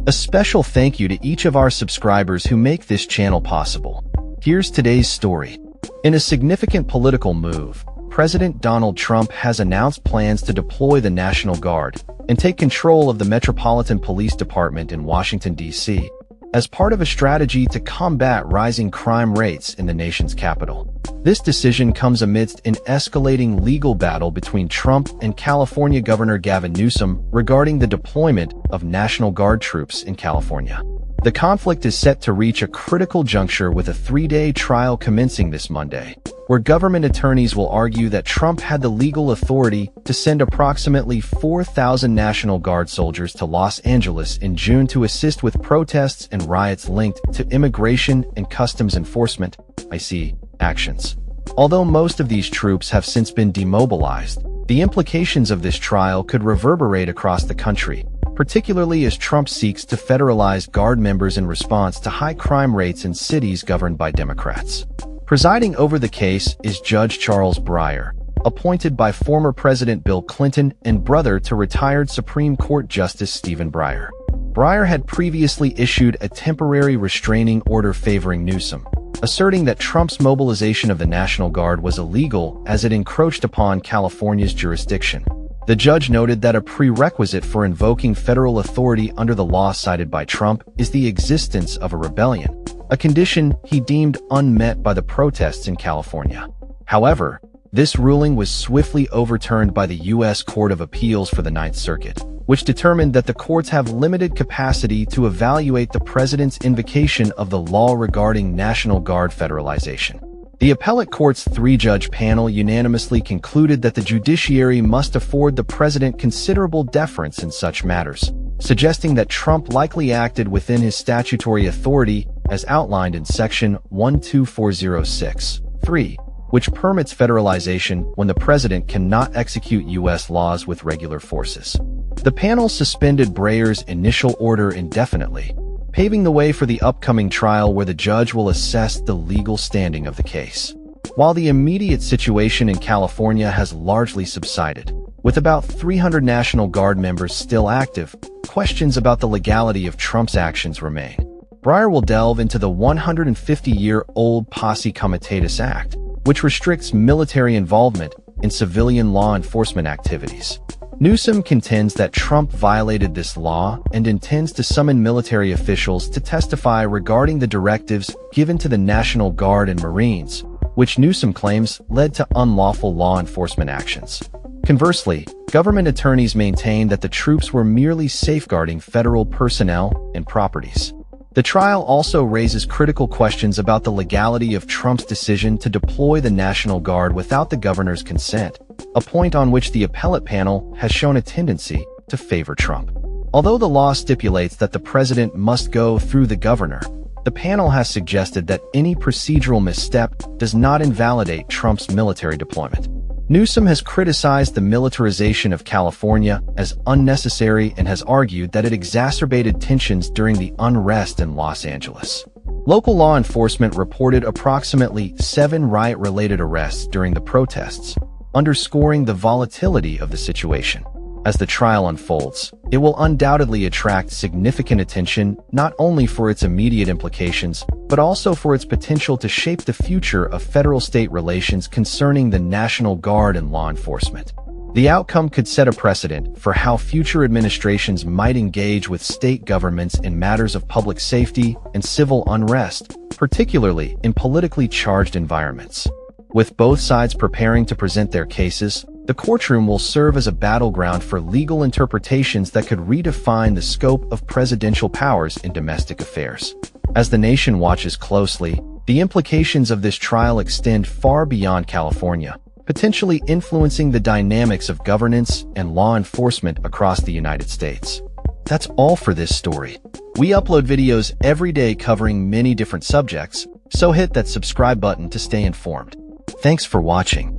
A special thank you to each of our subscribers who make this channel possible. Here's today's story. In a significant political move, President Donald Trump has announced plans to deploy the National Guard and take control of the Metropolitan Police Department in Washington, D.C., as part of a strategy to combat rising crime rates in the nation's capital. This decision comes amidst an escalating legal battle between Trump and California Governor Gavin Newsom regarding the deployment of National Guard troops in California. The conflict is set to reach a critical juncture with a 3-day trial commencing this Monday, where government attorneys will argue that Trump had the legal authority to send approximately 4,000 National Guard soldiers to Los Angeles in June to assist with protests and riots linked to immigration and customs enforcement (ICE) actions. Although most of these troops have since been demobilized, the implications of this trial could reverberate across the country, particularly as Trump seeks to federalize Guard members in response to high crime rates in cities governed by Democrats. Presiding over the case is Judge Charles Breyer, appointed by former President Bill Clinton and brother to retired Supreme Court Justice Stephen Breyer. Breyer had previously issued a temporary restraining order favoring Newsom, asserting that Trump's mobilization of the National Guard was illegal as it encroached upon California's jurisdiction. The judge noted that a prerequisite for invoking federal authority under the law cited by Trump is the existence of a rebellion, a condition he deemed unmet by the protests in California. However, this ruling was swiftly overturned by the U.S. Court of Appeals for the Ninth Circuit, which determined that the courts have limited capacity to evaluate the president's invocation of the law regarding National Guard federalization. The appellate court's 3-judge panel unanimously concluded that the judiciary must afford the president considerable deference in such matters, suggesting that Trump likely acted within his statutory authority as outlined in Section 12406(3), which permits federalization when the president cannot execute U.S. laws with regular forces. The panel suspended Breyer's initial order indefinitely, paving the way for the upcoming trial where the judge will assess the legal standing of the case. While the immediate situation in California has largely subsided, with about 300 National Guard members still active, questions about the legality of Trump's actions remain. Breyer will delve into the 150-year-old Posse Comitatus Act, which restricts military involvement in civilian law enforcement activities. Newsom contends that Trump violated this law and intends to summon military officials to testify regarding the directives given to the National Guard and Marines, which Newsom claims led to unlawful law enforcement actions. Conversely, government attorneys maintain that the troops were merely safeguarding federal personnel and properties. The trial also raises critical questions about the legality of Trump's decision to deploy the National Guard without the governor's consent, a point on which the appellate panel has shown a tendency to favor Trump. Although the law stipulates that the president must go through the governor, the panel has suggested that any procedural misstep does not invalidate Trump's military deployment. Newsom has criticized the militarization of California as unnecessary and has argued that it exacerbated tensions during the unrest in Los Angeles. Local law enforcement reported approximately 7 riot-related arrests during the protests, underscoring the volatility of the situation. As the trial unfolds, it will undoubtedly attract significant attention not only for its immediate implications, but also for its potential to shape the future of federal-state relations concerning the National Guard and law enforcement. The outcome could set a precedent for how future administrations might engage with state governments in matters of public safety and civil unrest, particularly in politically charged environments. With both sides preparing to present their cases, the courtroom will serve as a battleground for legal interpretations that could redefine the scope of presidential powers in domestic affairs. As the nation watches closely, the implications of this trial extend far beyond California, potentially influencing the dynamics of governance and law enforcement across the United States. That's all for this story. We upload videos every day covering many different subjects, so hit that subscribe button to stay informed. Thanks for watching.